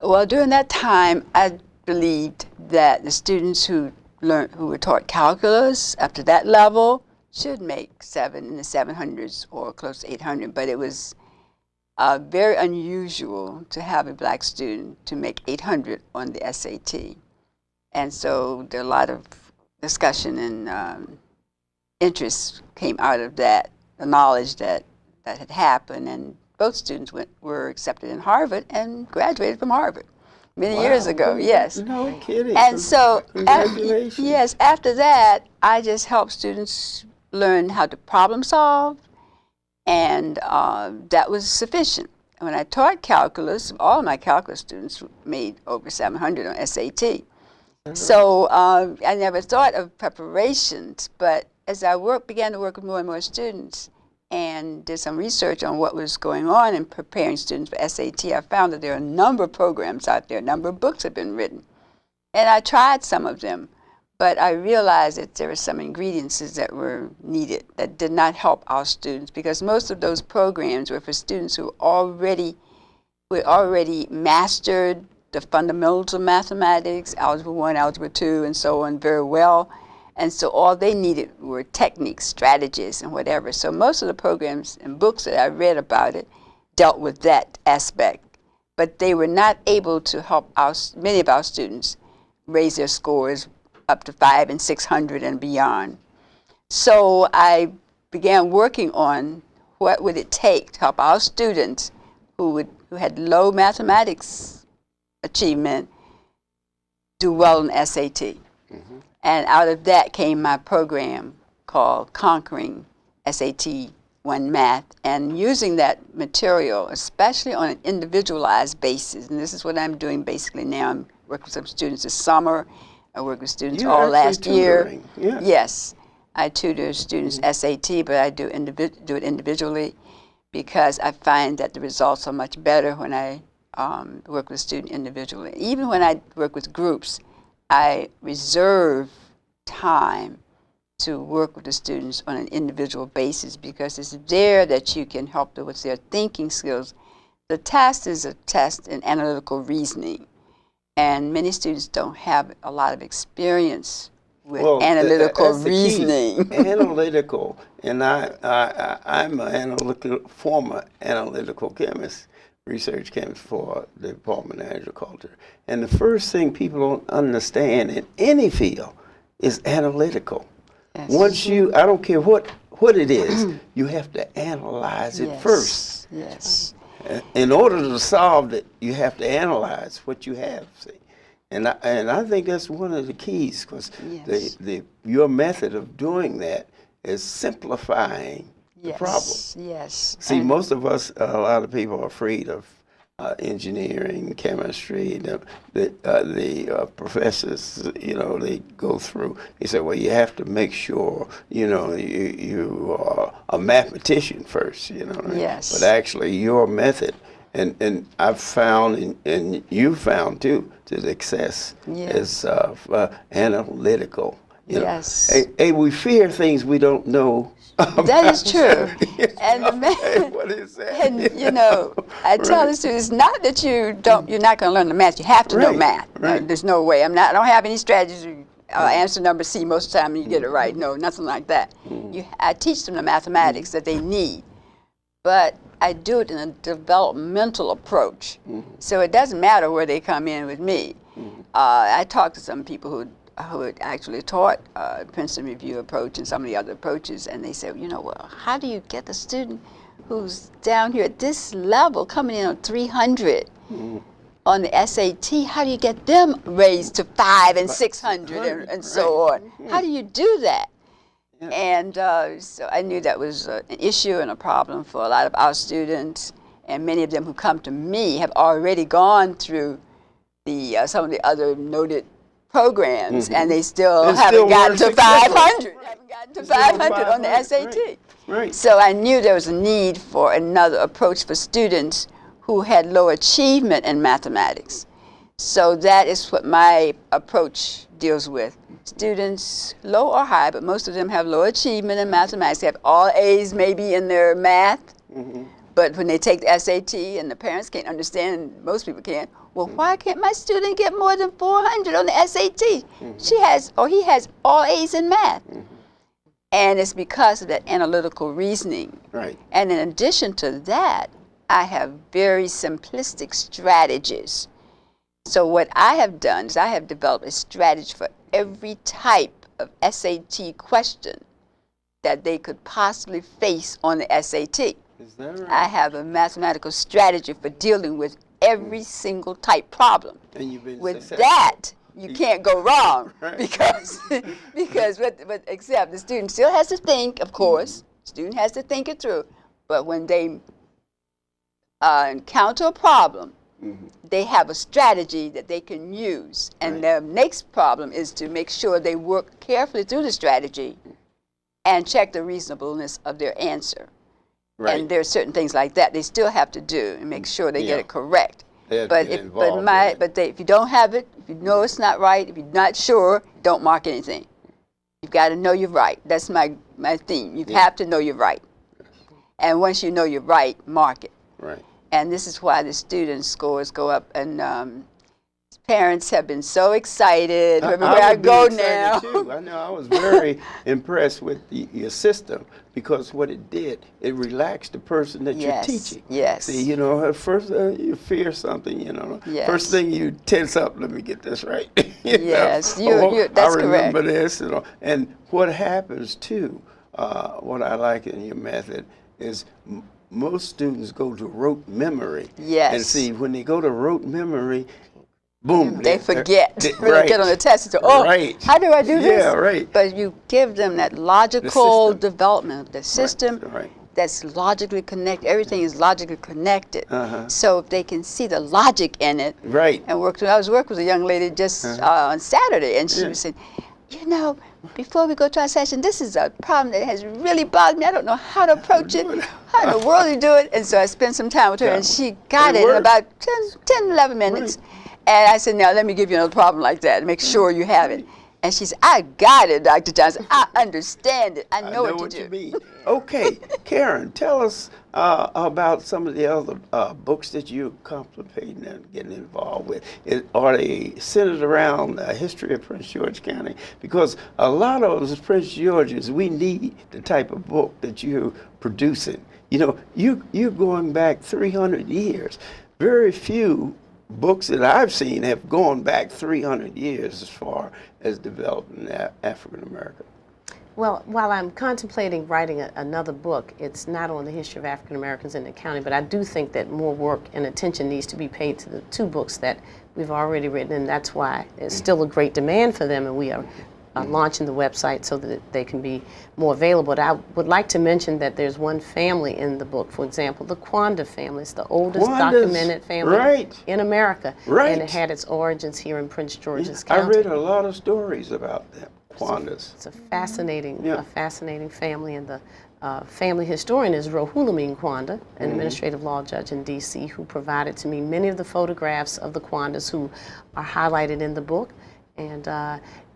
Well, during that time, I believed that the students who were taught calculus up to that level should make in the 700s or close to 800, but it was very unusual to have a black student to make 800 on the SAT. And so there are a lot of discussion and interest came out of that, the knowledge that had happened, and both students were accepted in Harvard and graduated from Harvard many years ago. Yes. No kidding. And so, congratulations. yes, after that, I just helped students learn how to problem solve, and that was sufficient. When I taught calculus, all my calculus students made over 700 on SAT. So I never thought of preparations, but as I began to work with more and more students and did some research on what was going on in preparing students for SAT, I found that there are a number of programs out there, a number of books have been written. And I tried some of them, but I realized that there were some ingredients that were needed that did not help our students, because most of those programs were for students who already mastered the fundamentals of mathematics, Algebra 1, Algebra 2, and so on very well. And so all they needed were techniques, strategies, and whatever. So most of the programs and books that I read about it dealt with that aspect. But they were not able to help many of our students raise their scores up to 500 and 600 and beyond. So I began working on what would it take to help our students who had low mathematics achievement do well in SAT. Mm-hmm. And out of that came my program called Conquering SAT 1 Math, and using that material, especially on an individualized basis. And this is what I'm doing basically now. I'm working with some students this summer. I worked with students all last year. Yeah. Yes, I tutor students SAT, but I do it individually because I find that the results are much better when I work with a student individually. Even when I work with groups, I reserve time to work with the students on an individual basis because it's there that you can help them with their thinking skills. The test is a test in analytical reasoning, and many students don't have a lot of experience with analytical reasoning. Analytical, and I'm an former analytical chemist, research chemist for the Department of Agriculture. And the first thing people don't understand in any field is analytical. Yes. Once I don't care what it is, you have to analyze it first. Yes. In order to solve it, you have to analyze what you have. See? And I think that's one of the keys, because your method of doing that is simplifying the problem. Yes. See, most of us, a lot of people are afraid of engineering, chemistry. The professors, they go through. They say, well, you have to make sure, you are a mathematician first, Yes. But actually, your method, and I've found, and you found too, the success is analytical. Yes. Hey, we fear things we don't know. That is true. And what is that? And I tell the students, not that you're not going to learn the math. You have to know math. Right. There's no way. I don't have any strategies. I'll answer number C most of the time and you get it right. No, nothing like that. I teach them the mathematics that they need, but I do it in a developmental approach. So it doesn't matter where they come in with me. I talk to some people who had actually taught Princeton Review approach and some of the other approaches, and they say, well, how do you get the student who's down here at this level coming in on 300 on the SAT, how do you get them raised to 500 and 600 and so on? How do you do that? Yeah. And so I knew that was an issue and a problem for a lot of our students, and many of them who come to me have already gone through some of the other noted programs, and they still haven't gotten to 500. Haven't gotten to 500 on the SAT. Right. So I knew there was a need for another approach for students who had low achievement in mathematics. So that is what my approach deals with. Students, low or high, but most of them have low achievement in mathematics. They have all A's maybe in their math, But when they take the SAT and the parents can't understand, and most people can't, well, why can't my student get more than 400 on the SAT? She has, or he has all A's in math. And it's because of that analytical reasoning. Right. And in addition to that, I have very simplistic strategies. So what I have done is I have developed a strategy for every type of SAT question that they could possibly face on the SAT. Is that right? I have a mathematical strategy for dealing with every single type problem. And you've been With successful. that, you can't go wrong. Right. because except the student still has to think, of course. Student has to think it through. But when they encounter a problem, they have a strategy that they can use. And their next problem is to make sure they work carefully through the strategy and check the reasonableness of their answer. Right. And there are certain things like that they still have to do and make sure they get it correct. They have to But get if involved in it. if you don't have it, if you know it's not right, if you're not sure, don't mark anything. You've got to know you're right. That's my theme. You have to know you're right. And once you know you're right, mark it. Right. And this is why the student scores go up. And parents have been so excited everywhere I would be go excited now. Too. I know I was very impressed with your system because what it did, it relaxed the person that Yes, you're teaching. yes. See, you know, at first you fear something, you know. Yes. First thing you tense up, let me get this right. You know? Yes, that's I remember correct. this, you know. And what happens too, what I like in your method is most students go to rote memory. Yes. And see, when they go to rote memory, boom. They forget when right. they get on the test. They say, oh, Right. how do I do this? Yeah, right. But you give them that logical system. development of the system Right. that's logically connected. Everything is logically connected. Uh-huh. So if they can see the logic in it Right. and work through. I was working with a young lady just on Saturday, and she Yeah. was saying, you know, before we go to our session, this is a problem that has really bothered me. I don't know how to approach it. How in the world do you do it? And so I spent some time with her, and she got it in worked. about 10, 11 minutes. And I said, now let me give you another problem like that. Make sure you have it. And she said, I got it, Dr. Johnson. I understand it. I know what to you do. mean. Okay, Karen, tell us about some of the other books that you're contemplating and getting involved with. Are they centered around the history of Prince George County? Because a lot of us Prince Georges, we need the type of book that you're producing. You know, you're going back 300 years. Very few books that I've seen have gone back 300 years as far as developing African America. Well, while I'm contemplating writing another book, it's not on the history of African Americans in the county, but I do think that more work and attention needs to be paid to the two books that we've already written, and that's why there's still a great demand for them, and we are launching the website so that they can be more available. But I would like to mention that there's one family in the book, for example, the Quanda family. It's the oldest documented family in America, and it had its origins here in Prince George's County. I read a lot of stories about them. Quandas. It's a fascinating family, and the family historian is Rohulamin Quanda, an administrative law judge in D.C., who provided to me many of the photographs of the Quandas who are highlighted in the book. And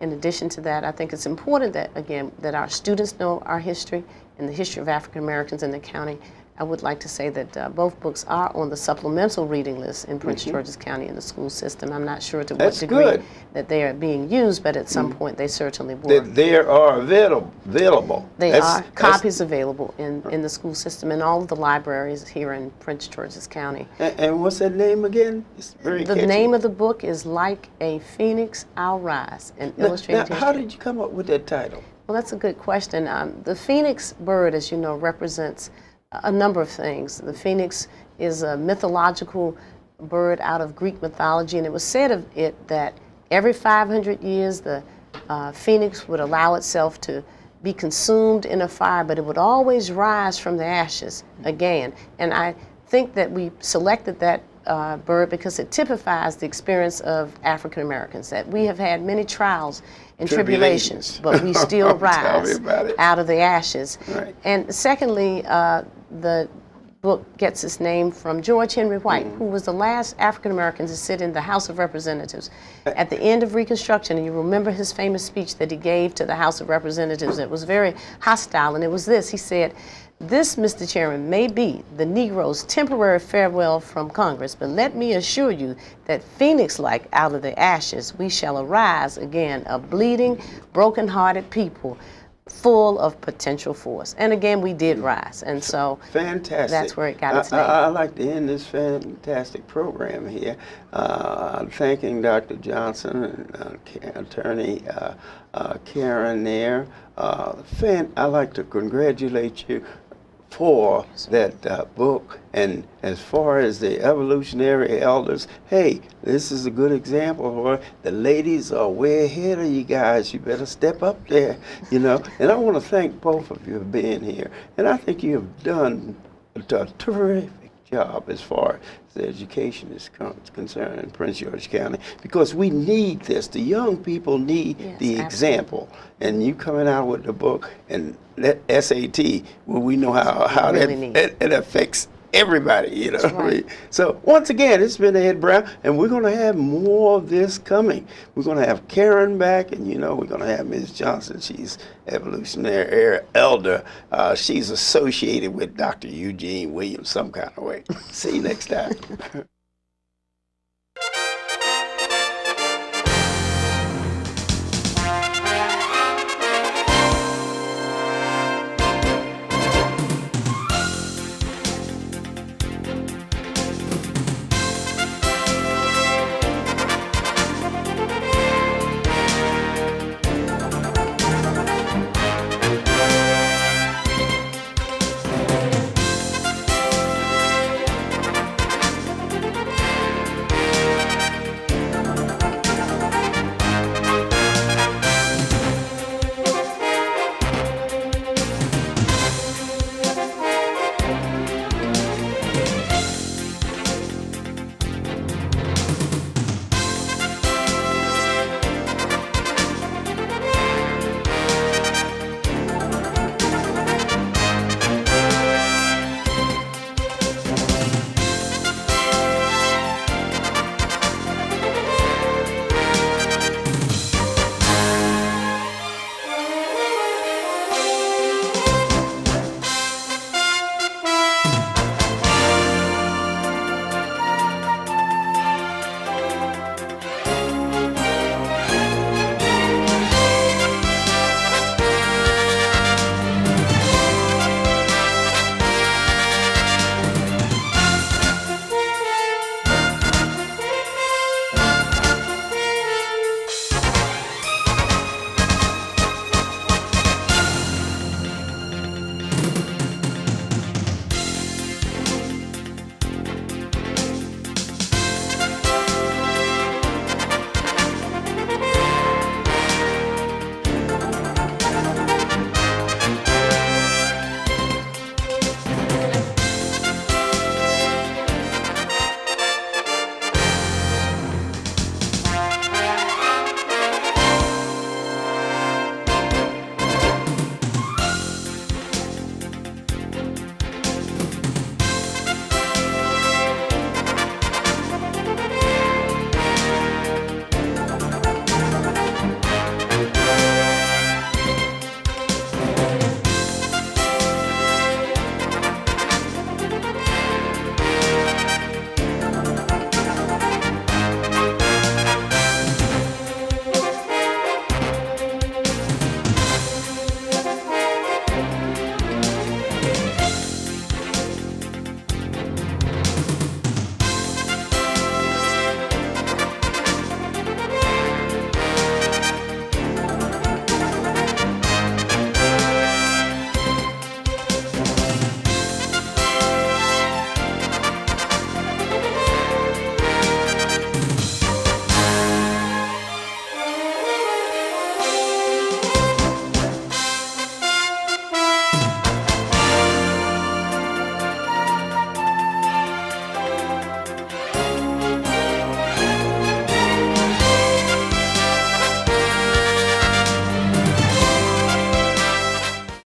in addition to that, I think it's important that, again, that our students know our history and the history of African Americans in the county. I would like to say that both books are on the supplemental reading list in Prince George's County in the school system. I'm not sure to what degree that they are being used, but at some point they certainly were. They are available. They are copies available in the school system and all of the libraries here in Prince George's County. And what's that name again? It's very The catchy. name of the book is Like a Phoenix, I'll Rise, an illustrated Now, how did you come up with that title? Well, that's a good question. The phoenix bird, as you know, represents a number of things. The phoenix is a mythological bird out of Greek mythology, and it was said of it that every 500 years the phoenix would allow itself to be consumed in a fire, but it would always rise from the ashes again. And I think that we selected that bird because it typifies the experience of African Americans, that we have had many trials and tribulations, but we still rise out of the ashes. Right. And secondly, the book gets its name from George Henry White, who was the last African American to sit in the House of Representatives. At the end of Reconstruction, and you remember his famous speech that he gave to the House of Representatives, it was very hostile, and it was this. He said, "This, Mr. Chairman, may be the Negro's temporary farewell from Congress, but let me assure you that Phoenix-like out of the ashes we shall arise again, a bleeding, broken-hearted people, full of potential force." And again, we did rise, and so fantastic. That's where it got its name. I like to end this fantastic program here, thanking Dr. Johnson and attorney Karen there. I like to congratulate you for that book. And as far as the evolutionary elders, hey, this is a good example where the ladies are way ahead of you guys. You better step up there, you know. And I want to thank both of you for being here. And I think you have done a terrific job as far as the education is concerned in Prince George County, because we need this. The young people need the example. And you coming out with the book and that SAT, well, we know how really that affects everybody, you know. Right. I mean, so once again, it's been Ed Brown, and we're going to have more of this coming. We're going to have Karen back, and you know, we're going to have Ms. Johnson. She's evolutionary elder. She's associated with Dr. Eugene Williams some kind of way. See you next time.